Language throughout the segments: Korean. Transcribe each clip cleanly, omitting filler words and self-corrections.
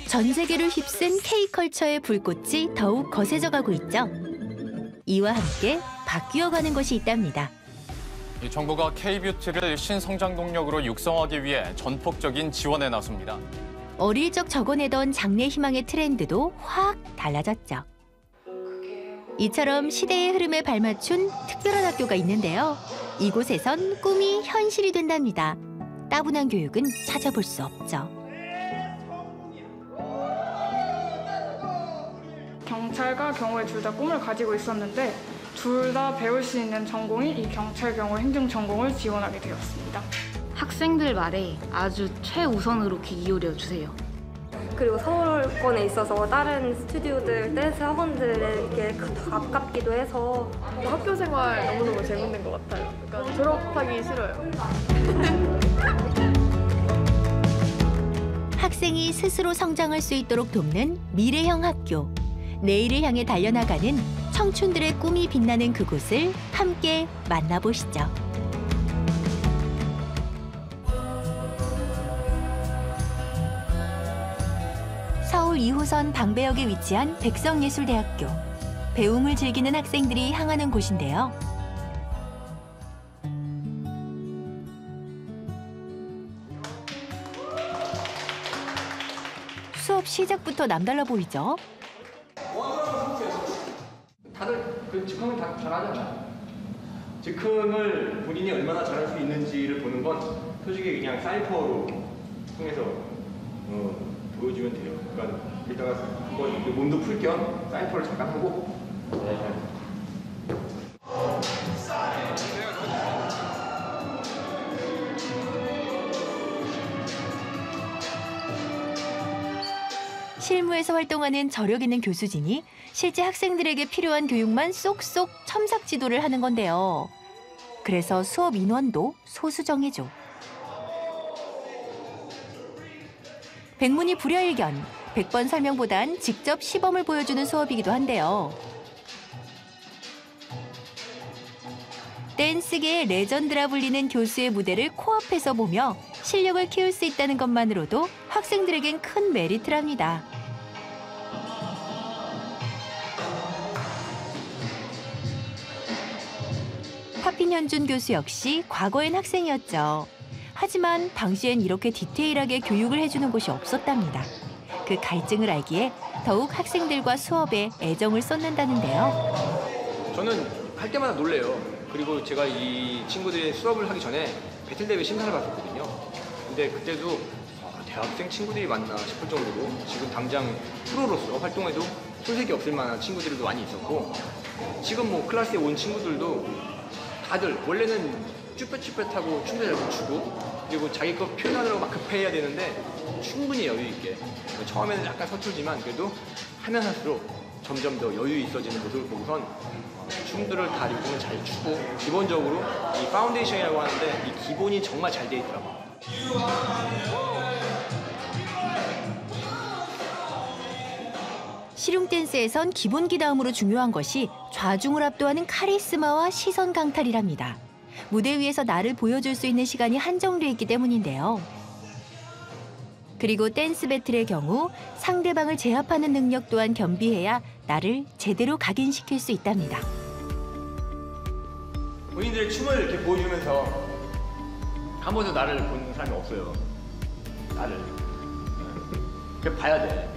전 세계를 휩쓴 K컬처의 불꽃이 더욱 거세져가고 있죠. 이와 함께 바뀌어가는 것이 있답니다. 이 정부가 K뷰티를 신성장 동력으로 육성하기 위해 전폭적인 지원에 나섭니다. 어릴 적 적어내던 장래 희망의 트렌드도 확 달라졌죠. 이처럼 시대의 흐름에 발맞춘 특별한 학교가 있는데요. 이곳에선 꿈이 현실이 된답니다. 따분한 교육은 찾아볼 수 없죠. 경찰과 경호의 둘 다 꿈을 가지고 있었는데 둘 다 배울 수 있는 전공이 이 경찰, 경호, 행정 전공을 지원하게 되었습니다. 학생들 말에 아주 최우선으로 귀 기울여 주세요. 그리고 서울권에 있어서 다른 스튜디오들, 댄스 학원들에게 더 가깝기도 해서 학교 생활 너무너무 재밌는 것 같아요. 그러니까 졸업하기 싫어요. 학생이 스스로 성장할 수 있도록 돕는 미래형 학교. 내일을 향해 달려나가는 청춘들의 꿈이 빛나는 그곳을 함께 만나보시죠. 서울 2호선 방배역에 위치한 백성예술대학교. 배움을 즐기는 학생들이 향하는 곳인데요. 수업 시작부터 남달라 보이죠? 다들 그 즉흥을 다 잘하잖아. 즉흥을 본인이 얼마나 잘할 수 있는지를 보는 건 솔직히 그냥 사이퍼로 통해서 보여주면 돼요. 그러니까 이따가 한번 몸도 풀 겸 사이퍼를 잠깐 하고. 실무에서 활동하는 저력 있는 교수진이 실제 학생들에게 필요한 교육만 쏙쏙 첨삭 지도를 하는 건데요. 그래서 수업 인원도 소수정예죠. 백문이 불여일견, 100번 설명보단 직접 시범을 보여주는 수업이기도 한데요. 댄스계의 레전드라 불리는 교수의 무대를 코앞에서 보며 실력을 키울 수 있다는 것만으로도 학생들에겐 큰 메리트랍니다. 파핀현준 교수 역시 과거엔 학생이었죠. 하지만 당시엔 이렇게 디테일하게 교육을 해주는 곳이 없었답니다. 그 갈증을 알기에 더욱 학생들과 수업에 애정을 쏟는다는데요. 저는 할 때마다 놀래요. 그리고 제가 이 친구들이 수업을 하기 전에 배틀대회 심사를 봤었거든요. 근데 그때도 대학생 친구들이 맞나 싶을 정도로 지금 당장 프로로서 활동해도 손색이 없을 만한 친구들도 많이 있었고, 지금 뭐 클래스에 온 친구들도 다들 원래는 쭈뼛쭈뼛하고 춤도 잘 못 추고, 그리고 자기 거 표현하느라고 막 급해야 되는데 충분히 여유 있게, 처음에는 약간 서툴지만 그래도 하면 할수록 점점 더 여유 있어지는 모습을 보고선 춤들을 다 요즘은 잘 추고, 기본적으로 이 파운데이션이라고 하는데 이 기본이 정말 잘 돼 있더라고요. 실용 댄스에선 기본기 다음으로 중요한 것이 좌중을 압도하는 카리스마와 시선 강탈이랍니다. 무대 위에서 나를 보여줄 수 있는 시간이 한정돼 있기 때문인데요. 그리고 댄스 배틀의 경우 상대방을 제압하는 능력 또한 겸비해야 나를 제대로 각인시킬 수 있답니다. 본인들의 춤을 이렇게 보여주면서 한 번도 나를 보는 사람이 없어요. 나를. 그래 봐야 돼.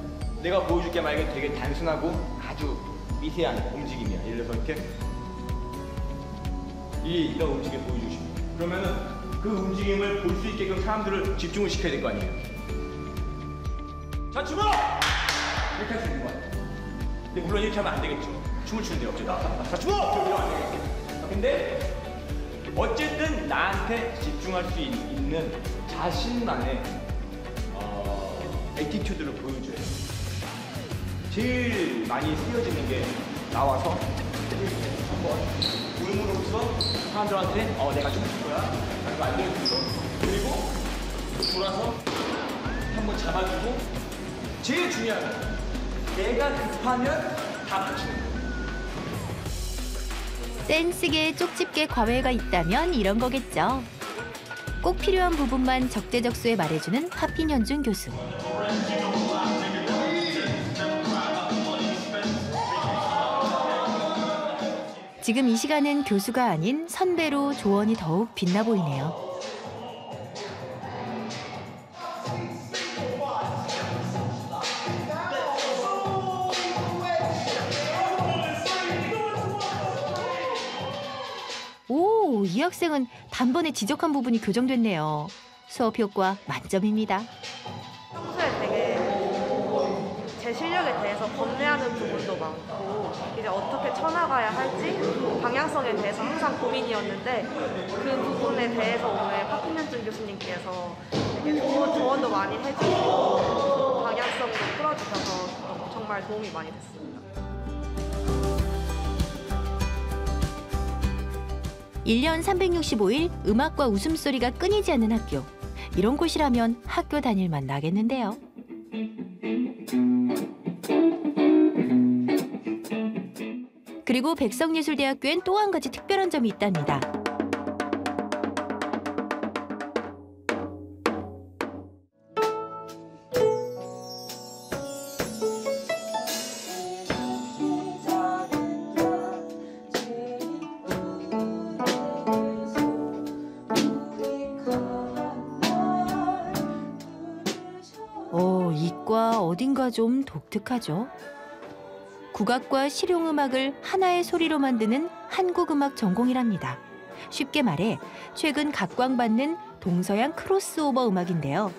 내가 보여줄 게 만약에 되게 단순하고 아주 미세한 움직임이야. 예를 들어서 이렇게 이런 움직임을 보여주고 싶어. 그러면은 그 움직임을 볼 수 있게끔 사람들을 집중을 시켜야 될 거 아니에요. 자, 주먹! 이렇게 할 수 있는 거 같아요. 근데 물론 이렇게 하면 안 되겠죠. 춤을 추는데 어쩌다. 자, 주먹! 이러면 안 되겠죠. 근데 어쨌든 나한테 집중할 수 있는 자신만의 애티튜드를 보여줘요. 제일 많이 쓰여지는 게 나와서 한번 울음으로써 사람들한테 내가 춤출 거야 라는 거 알려주고, 그리고 돌아서 한번 잡아주고, 제일 중요한 건 내가 급하면 다 맞추는 거예요. 댄스계에 쪽집게 과외가 있다면 이런 거겠죠. 꼭 필요한 부분만 적재적소에 말해주는 하필현준 교수. 지금 이 시간은 교수가 아닌 선배로 조언이 더욱 빛나 보이네요. 오, 이 학생은 단번에 지적한 부분이 교정됐네요. 수업 효과 만점입니다. 평소에 되게 제 실력에 대해서 겁내하는 부분도 많고 이제 어떻게 쳐나가야 할지 방향성에 대해서 항상 고민이었는데 그 부분에 대해서 오늘 하필현준 교수님께서 되게 좋은 조언도 많이 해주시고 방향성으로 풀어주셔서 정말 도움이 많이 됐습니다. 1년 365일 음악과 웃음소리가 끊이지 않는 학교. 이런 곳이라면 학교 다닐만 나겠는데요. 그리고 백석예술대학교엔 또 한 가지 특별한 점이 있답니다. 이과 어딘가 좀 독특하죠. 국악과 실용음악을 하나의 소리로 만드는 한국음악 전공이랍니다. 쉽게 말해 최근 각광받는 동서양 크로스오버 음악인데요.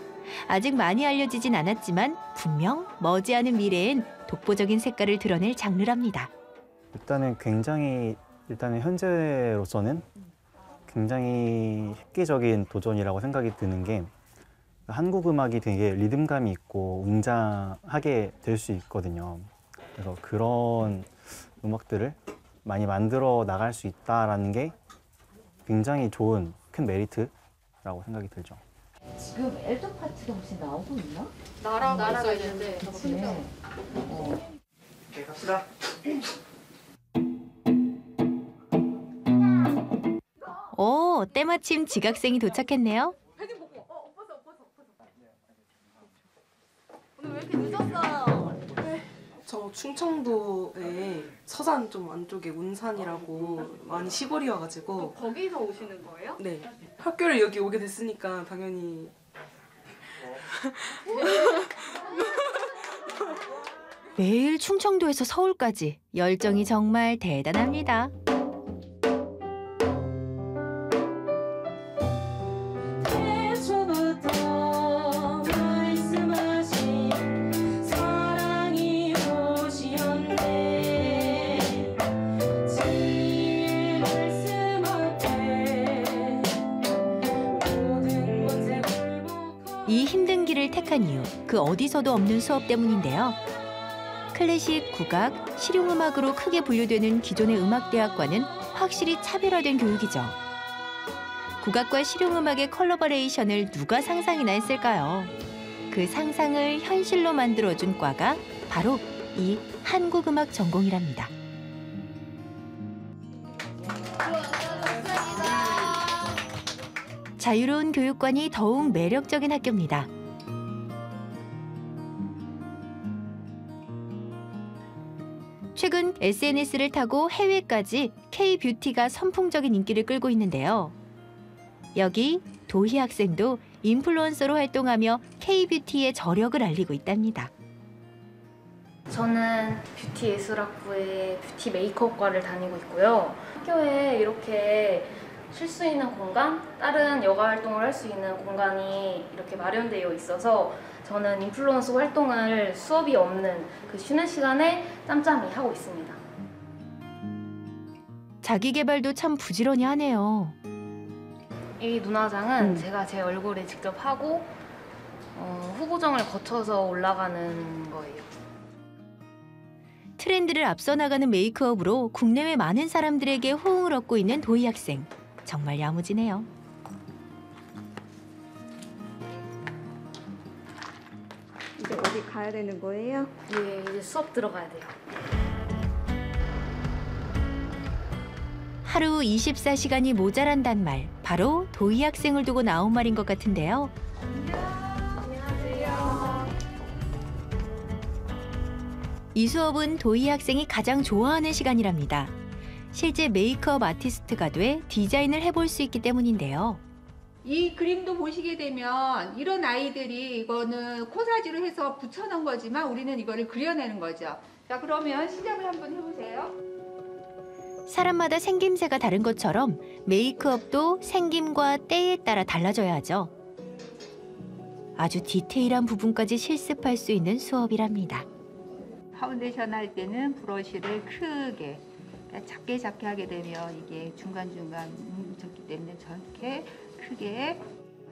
아직 많이 알려지진 않았지만 분명 머지않은 미래엔 독보적인 색깔을 드러낼 장르랍니다. 일단은 현재로서는 굉장히 획기적인 도전이라고 생각이 드는 게 한국 음악이 되게 리듬감이 있고 웅장하게 될 수 있거든요. 그래서 그런 음악들을 많이 만들어 나갈 수 있다는 게 굉장히 좋은 큰 메리트라고 생각이 들죠. 지금 엘도 파트가 혹시 나오고 있나? 나라가 있는데 네. 네, 갑시다. 오, 때마침 지각생이 도착했네요. 오늘 왜 이렇게 늦었어요? 저 충청도에 서산 좀 안쪽에 운산이라고 많이 시골이어가지고 거기서 오시는 거예요? 네, 학교를 여기 오게 됐으니까 당연히 매일 충청도에서 서울까지 열정이 정말 대단합니다. 이 힘든 길을 택한 이유, 그 어디서도 없는 수업 때문인데요. 클래식, 국악, 실용음악으로 크게 분류되는 기존의 음악대학과는 확실히 차별화된 교육이죠. 국악과 실용음악의 컬러버레이션을 누가 상상이나 했을까요? 그 상상을 현실로 만들어준 과가 바로 이 한국음악 전공이랍니다. 자유로운 교육관이 더욱 매력적인 학교입니다. 최근 SNS를 타고 해외까지 K-뷰티가 선풍적인 인기를 끌고 있는데요. 여기 도희 학생도 인플루언서로 활동하며 K-뷰티의 저력을 알리고 있답니다. 저는 뷰티 예술학부의 뷰티 메이크업과를 다니고 있고요. 학교에 이렇게 쉴 수 있는 공간, 다른 여가 활동을 할 수 있는 공간이 이렇게 마련되어 있어서 저는 인플루언서 활동을 수업이 없는 그 쉬는 시간에 짬짬이 하고 있습니다. 자기 개발도 참 부지런히 하네요. 이 눈화장은 제가 제 얼굴에 직접 하고 후보정을 거쳐서 올라가는 거예요. 트렌드를 앞서 나가는 메이크업으로 국내외 많은 사람들에게 호응을 얻고 있는 도희 학생. 정말 야무지네요. 이제 어디 가야 되는 거예요? 네, 이제 수업 들어가야 돼요. 하루 24시간이 모자란단 말. 바로 도희 학생을 두고 나온 말인 것 같은데요. 이 수업은 도희 학생이 가장 좋아하는 시간이랍니다. 실제 메이크업 아티스트가 돼 디자인을 해볼 수 있기 때문인데요. 이 그림도 보시게 되면 이런 아이들이 이거는 코사지로 해서 붙여놓은 거지만 우리는 이거를 그려내는 거죠. 자, 그러면 시작을 한번 해보세요. 사람마다 생김새가 다른 것처럼 메이크업도 생김과 때에 따라 달라져야 하죠. 아주 디테일한 부분까지 실습할 수 있는 수업이랍니다. 파운데이션 할 때는 브러쉬를 크게, 그러니까 작게 하게 되면 이게 중간중간 뭉쳤기 때문에 저렇게 크게.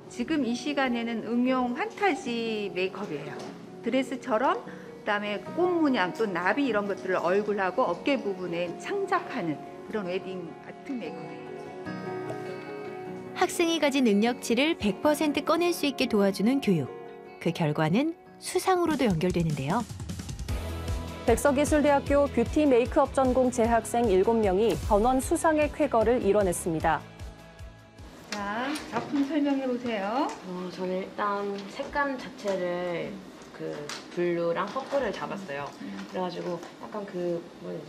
지금 이 시간에는 응용 판타지 메이크업이에요. 드레스처럼, 그다음에 꽃 문양 또 나비 이런 것들을 얼굴하고 어깨 부분에 창작하는 그런 웨딩 아트 메이크업이에요. 학생이 가진 능력치를 100% 꺼낼 수 있게 도와주는 교육. 그 결과는 수상으로도 연결되는데요. 백석예술대학교 뷰티 메이크업 전공 재학생 7명이 번원 수상의 쾌거를 이뤄냈습니다. 자, 작품 설명해 보세요. 저는 일단 색감 자체를 블루랑 퍼플을 잡았어요. 그래가지고 약간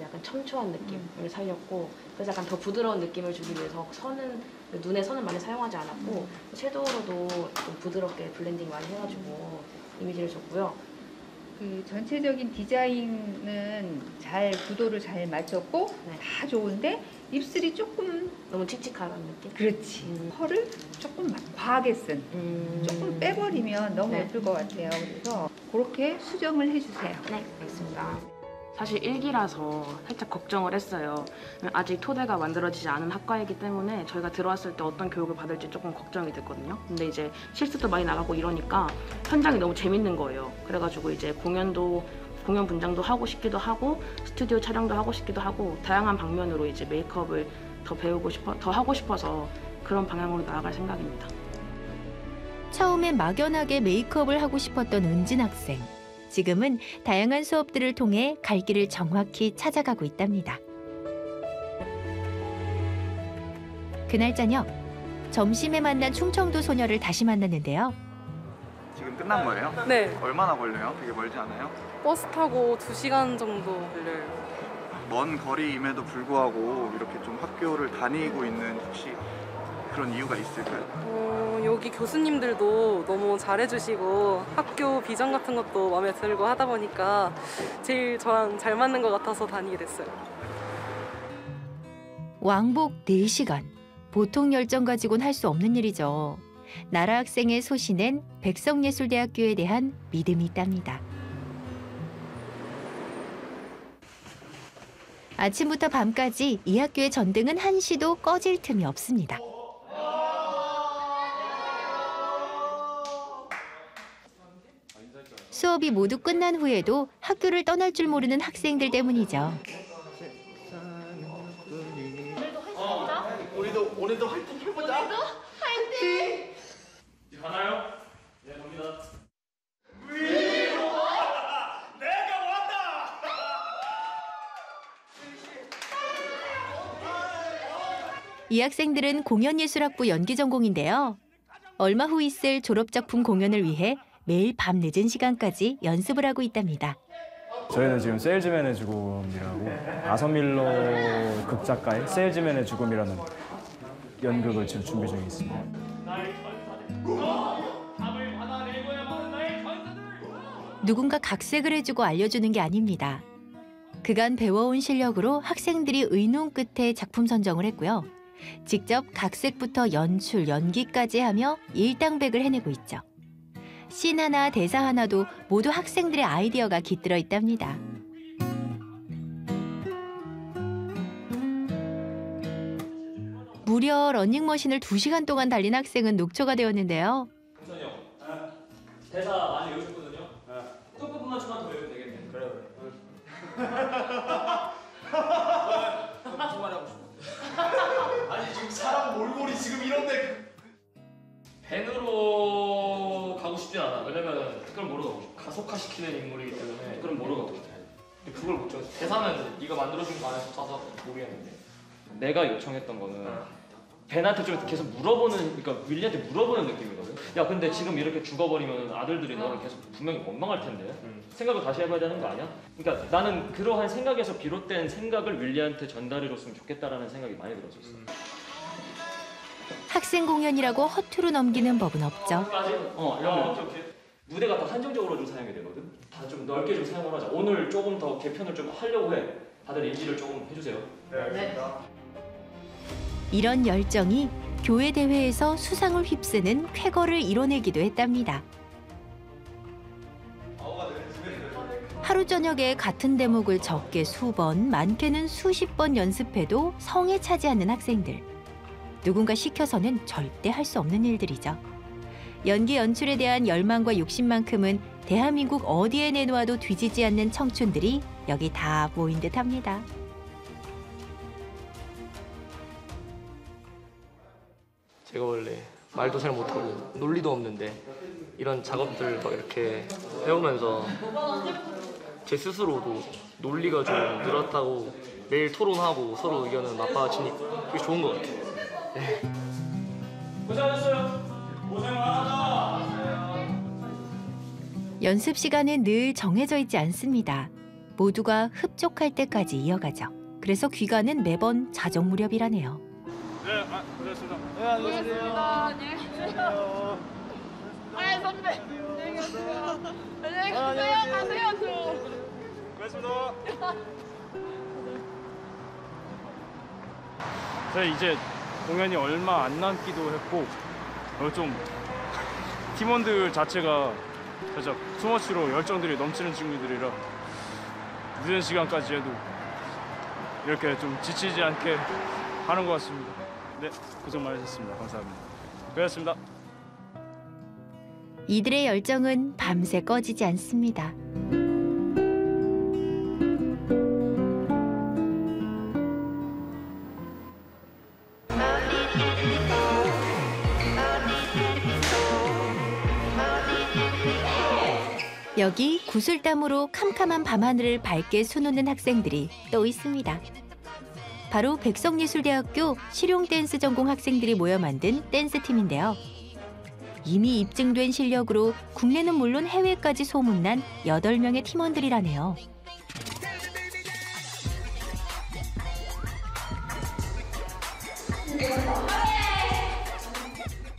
약간 첨초한 느낌을 살렸고, 그래서 약간 더 부드러운 느낌을 주기 위해서 눈에 선은 많이 사용하지 않았고, 섀도우로도 좀 부드럽게 블렌딩 많이 해가지고 이미지를 줬고요. 그 전체적인 디자인은 구도를 잘 맞췄고 다 좋은데 입술이 조금 너무 칙칙한 느낌? 그렇지. 펄을 조금 과하게 쓴. 조금 빼버리면 너무 예쁠 것 같아요. 그래서 그렇게 수정을 해주세요. 네, 알겠습니다. 사실 1기라서 살짝 걱정을 했어요. 아직 토대가 만들어지지 않은 학과이기 때문에 저희가 들어왔을 때 어떤 교육을 받을지 조금 걱정이 됐거든요. 근데 이제 실습도 많이 나가고 이러니까 현장이 너무 재밌는 거예요. 그래가지고 이제 공연 분장도 하고 싶기도 하고 스튜디오 촬영도 하고 싶기도 하고 다양한 방면으로 이제 메이크업을 더 하고 싶어서 그런 방향으로 나아갈 생각입니다. 처음엔 막연하게 메이크업을 하고 싶었던 은진 학생. 지금은 다양한 수업들을 통해 갈 길을 정확히 찾아가고 있답니다. 그날 저녁, 점심에 만난 충청도 소녀를 다시 만났는데요. 지금 끝난 거예요? 네. 얼마나 걸려요? 되게 멀지 않아요? 버스 타고 2시간 정도 걸려요. 먼 거리임에도 불구하고 이렇게 좀 학교를 다니고 있는 혹시 그런 이유가 있을까요? 여기 교수님들도 너무 잘해주시고 학교 비전 같은 것도 마음에 들고 하다 보니까 제일 저랑 잘 맞는 것 같아서 다니게 됐어요. 왕복 4시간. 보통 열정 가지고는 할 수 없는 일이죠. 나라 학생의 소신엔 백석예술대학교에 대한 믿음이 있답니다. 아침부터 밤까지 이 학교의 전등은 한시도 꺼질 틈이 없습니다. 수업이 모두 끝난 후에도 학교를 떠날 줄 모르는 학생들 때문이죠. 오늘도 화이팅 해보자. 오늘도 화이팅. 가나요? 네, 갑니다. 내가 왔다. 이 학생들은 공연예술학부 연기전공인데요. 얼마 후 있을 졸업작품 공연을 위해 매일 밤 늦은 시간까지 연습을 하고 있답니다. 저희는 지금 세일즈맨의 죽음이라고 아서밀러 극작가의 세일즈맨의 죽음이라는 연극을 지금 준비 중에 있습니다. 누군가 각색을 해주고 알려주는 게 아닙니다. 그간 배워온 실력으로 학생들이 의논 끝에 작품 선정을 했고요. 직접 각색부터 연출, 연기까지 하며 일당백을 해내고 있죠. 씬 하나, 대사 하나도 모두 학생들의 아이디어가 깃들어 있답니다. 무려 러닝머신을 2시간 동안 달린 학생은 녹초가 되었는데요. 대사 많이 외우셨거든요. 조금만 더 외우면 되겠네. 그래. 무슨 말 하고 싶어? 아니 지금 사람 몰골이 지금 이런데. 밴으로 가고 싶진 않아. 왜냐면 그걸 모르고 가속화시키는 인물이기 때문에 그걸 모르고 못해. 그걸 못 줘. 대사는 네가 만들어준 거 안에서 짜서 모르겠는데. 내가 요청했던 거는 벤한테 좀 계속 물어보는, 그러니까 윌리한테 물어보는 느낌이거든. 야, 근데 지금 이렇게 죽어버리면 아들들이 너를 계속 분명히 원망할 텐데 생각을 다시 해봐야 되는 거 아니야? 그러니까 나는 그러한 생각에서 비롯된 생각을 윌리한테 전달해줬으면 좋겠다라는 생각이 많이 들었었어. 학생 공연이라고 허투루 넘기는 법은 없죠. 이러면 무대가 다 한정적으로 좀 사용이 되거든. 다 좀 넓게 좀 사용을 하자. 오늘 조금 더 개편을 좀 하려고 해. 다들 인지를 조금 해주세요. 네. 이런 열정이 교회 대회에서 수상을 휩쓰는 쾌거를 이뤄내기도 했답니다. 하루 저녁에 같은 대목을 적게 수번, 많게는 수십 번 연습해도 성에 차지 않는 학생들. 누군가 시켜서는 절대 할 수 없는 일들이죠. 연기 연출에 대한 열망과 욕심만큼은 대한민국 어디에 내놓아도 뒤지지 않는 청춘들이 여기 다 모인 듯합니다. 제가 원래 말도 잘 못하고 논리도 없는데 이런 작업들 막 이렇게 배우면서 제 스스로도 논리가 좀 늘었다고 매일 토론하고 서로 의견을 맞받아치니까 그게 좋은 것 같아요. 네. 고생하셨어요. 고생 많았다. 연습 시간은 늘 정해져 있지 않습니다. 모두가 흡족할 때까지 이어가죠. 그래서 귀가는 매번 자정 무렵이라네요. 네, 고생했습니다. 네, 안녕하세요. 안녕하세요. 아, 선배. 안녕히 계세요. 안녕히 계세요. 가세요, 좀. 고맙습니다. 저희 이제 공연이 얼마 안 남기도 했고 좀 팀원들 자체가 살짝 투머치로 열정들이 넘치는 친구들이라 늦은 시간까지 해도 이렇게 좀 지치지 않게 하는 것 같습니다. 네, 고생 많으셨습니다. 감사합니다. 고맙습니다. 이들의 열정은 밤새 꺼지지 않습니다. 여기 구슬땀으로 캄캄한 밤하늘을 밝게 수놓는 학생들이 또 있습니다. 바로 백석예술대학교 실용댄스 전공 학생들이 모여 만든 댄스팀인데요. 이미 입증된 실력으로 국내는 물론 해외까지 소문난 8명의 팀원들이라네요.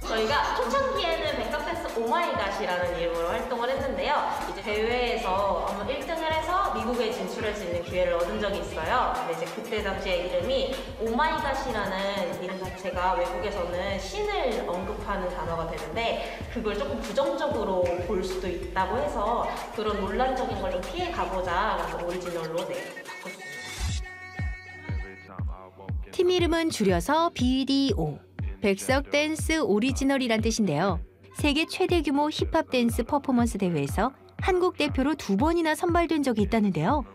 저희가 초창기에는 백석댄스 오마이갓이라는 이름으로 활동을 했는데요. 이제 대회에서 1등을 해서 미국에 진출할 수 있는 기회를 얻은 적이 있어요. 근데 이제 그때 당시에 이름이 오마이갓이라는 이름 자체가 외국에서는 신을 언급하는 단어가 되는데 그걸 조금 부정적으로 볼 수도 있다고 해서 그런 논란적인 걸 좀 피해 가보자 그래서 오리지널로 바꿨습니다. 팀 이름은 줄여서 BDO. 백석 댄스 오리지널이란 뜻인데요. 세계 최대 규모 힙합 댄스 퍼포먼스 대회에서 한국 대표로 2번이나 선발된 적이 있다는데요.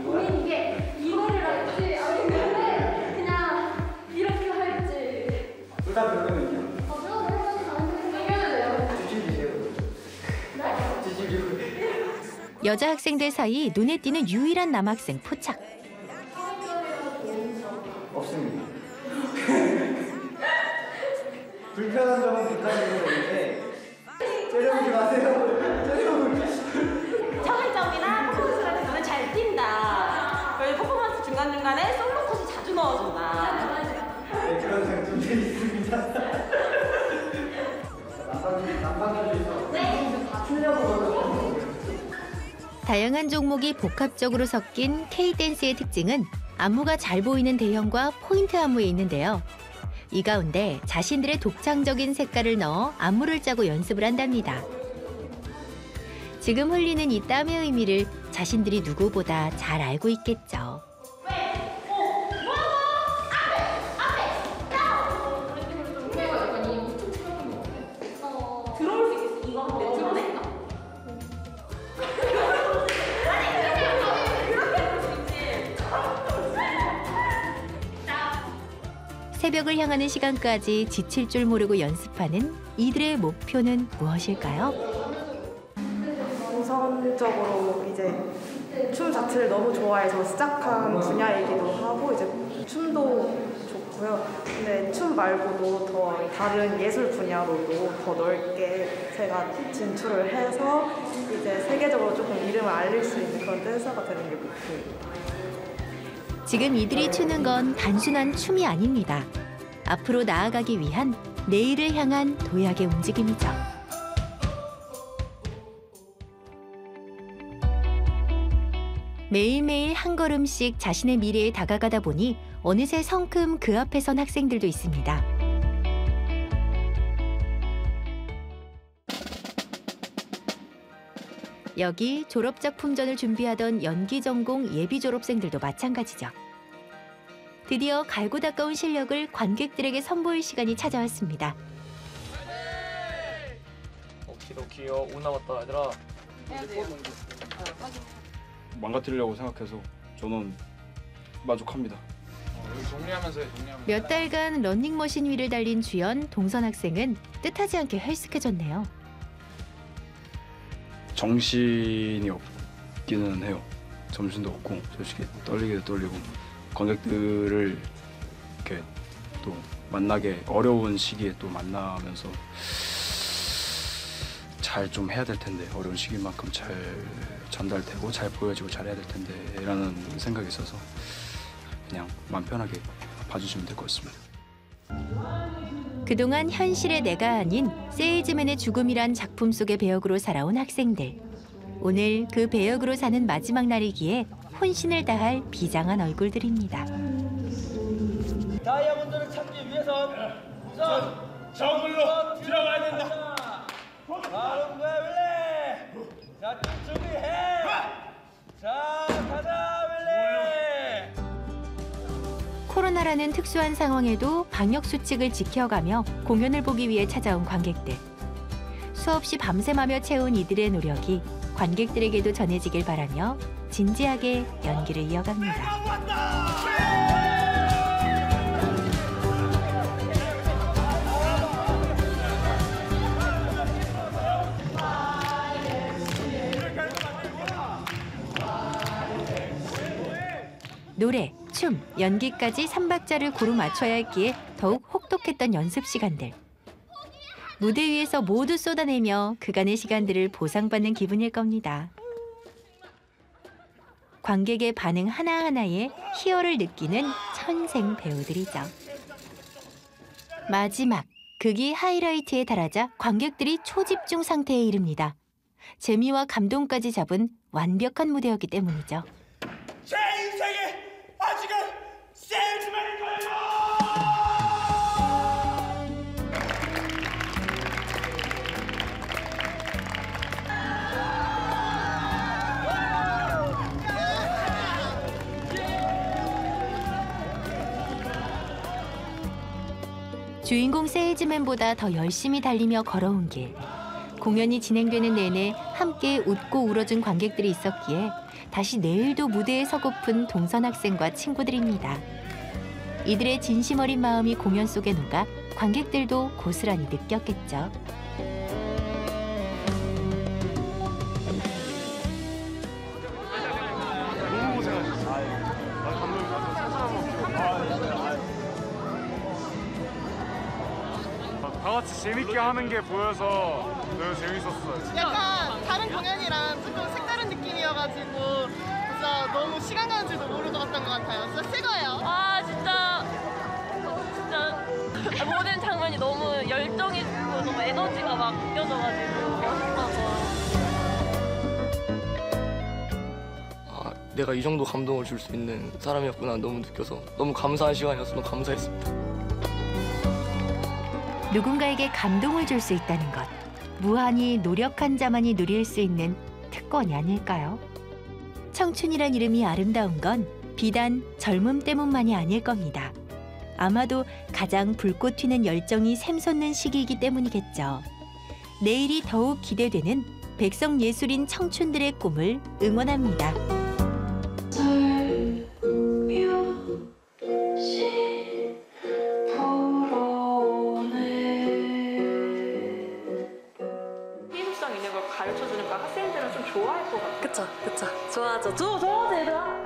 고민인 게 이거를 할지 아니면 그냥 이렇게 할지. 둘다 별로는요? 여자 학생들 사이 눈에 띄는 유일한 남학생 포착. 없습니다. 불편한 점은 부탁드리는데 째려보지 마세요. 청일점이나 퍼포먼스를 보면 잘 뛴다. 그리고 퍼포먼스 중간중간에 솔로 컷이 자주 넣어준다. 네, 그런 장점들이 있습니다. 난방기도 네. 다양한 종목이 복합적으로 섞인 K-댄스의 특징은 안무가 잘 보이는 대형과 포인트 안무에 있는데요. 이 가운데 자신들의 독창적인 색깔을 넣어 안무를 짜고 연습을 한답니다. 지금 흘리는 이 땀의 의미를 자신들이 누구보다 잘 알고 있겠죠. 들어올 수 있겠어. 이거 한번 들어볼까? 새벽을 향하는 시간까지 지칠 줄 모르고 연습하는 이들의 목표는 무엇일까요? 우선적으로 이제 춤 자체를 너무 좋아해서 시작한 분야이기도 하고 이제 춤도 좋고요. 근데 춤 말고도 더 다른 예술 분야로도 더 넓게 제가 진출을 해서 이제 세계적으로 조금 이름을 알릴 수 있는 그런 댄서가 되는 게 목표입니다. 지금 이들이 추는 건 단순한 춤이 아닙니다. 앞으로 나아가기 위한 내일을 향한 도약의 움직임이죠. 매일매일 한 걸음씩 자신의 미래에 다가가다 보니 어느새 성큼 그 앞에 선 학생들도 있습니다. 여기 졸업작 품전을 준비하던 연기 전공 예비 졸업생들도 마찬가지죠. 드디어 갈고 닦아온 실력을 관객들에게 선보일 시간이 찾아왔습니다. 오키도키요. 오 남았다 얘들아. 망가뜨리려고 생각해서 저는 만족합니다. 정리하면서 해, 정리하면서. 몇 달간 러닝머신 위를 달린 주연, 동선 학생은 뜻하지 않게 헬스케졌네요. 정신이 없기는 해요. 정신도 없고 솔직히 떨리기도 떨리고 관객들을 이렇게 또 만나게 어려운 시기에 또 만나면서 잘 좀 해야 될 텐데 어려운 시기만큼 잘 전달되고 잘 보여지고 잘 해야 될 텐데 라는 생각이 있어서 그냥 마음 편하게 봐주시면 될 것 같습니다. 그동안 현실의 내가 아닌 세일즈맨의 죽음이란 작품 속의 배역으로 살아온 학생들. 오늘 그 배역으로 사는 마지막 날이기에 혼신을 다할 비장한 얼굴들입니다. 다이아몬드를 찾기 위해선 우선 저글로 들어가야 된다. 다른 거야 윌레. 자, 준비해. 자, 가자 윌레. 코로나라는 특수한 상황에도 방역 수칙을 지켜가며 공연을 보기 위해 찾아온 관객들. 수없이 밤샘하며 채운 이들의 노력이 관객들에게도 전해지길 바라며 진지하게 연기를 이어갑니다. 노래, 춤, 연기까지 3박자를 고루 맞춰야 했기에 더욱 혹독했던 연습 시간들. 무대 위에서 모두 쏟아내며 그간의 시간들을 보상받는 기분일 겁니다. 관객의 반응 하나하나에 희열을 느끼는 천생 배우들이죠. 마지막, 극이 하이라이트에 달하자 관객들이 초집중 상태에 이릅니다. 재미와 감동까지 잡은 완벽한 무대였기 때문이죠. 제 인생에 아직은 세일즈맨일 거예요. 주인공 세일즈맨보다 더 열심히 달리며 걸어온 길. 공연이 진행되는 내내 함께 웃고 울어준 관객들이 있었기에 다시 내일도 무대에 서고픈 동선 학생과 친구들입니다. 이들의 진심 어린 마음이 공연 속에 녹아 관객들도 고스란히 느꼈겠죠. 너무 고생하셨어요. 감독님 가서 사진 한번 다 같이 재밌게 하는 게 보여서 너무 재밌었어요. 약간 다른 공연이랑 조금 색다른 느낌이어가지고 진짜 너무 시간 가는 줄도 모르고 갔던 것 같아요. 진짜 최고예요. 아 진짜 모든 장면이 너무 열정이 있고 너무 에너지가 막 느껴져가지고 멋있어서. 내가 이 정도 감동을 줄 수 있는 사람이었구나 너무 느껴서 너무 감사한 시간이어서 너무 감사했습니다. 누군가에게 감동을 줄 수 있다는 것. 무한히 노력한 자만이 누릴 수 있는 특권이 아닐까요? 청춘이란 이름이 아름다운 건 비단 젊음 때문만이 아닐 겁니다. 아마도 가장 불꽃 튀는 열정이 샘솟는 시기이기 때문이겠죠. 내일이 더욱 기대되는 백성예술인 청춘들의 꿈을 응원합니다. 희소성 있는 걸 가르쳐주니까 학생들은 좀 좋아할 것 같아요. 그쵸. 좋아하죠. 좋아하죠, 얘들아.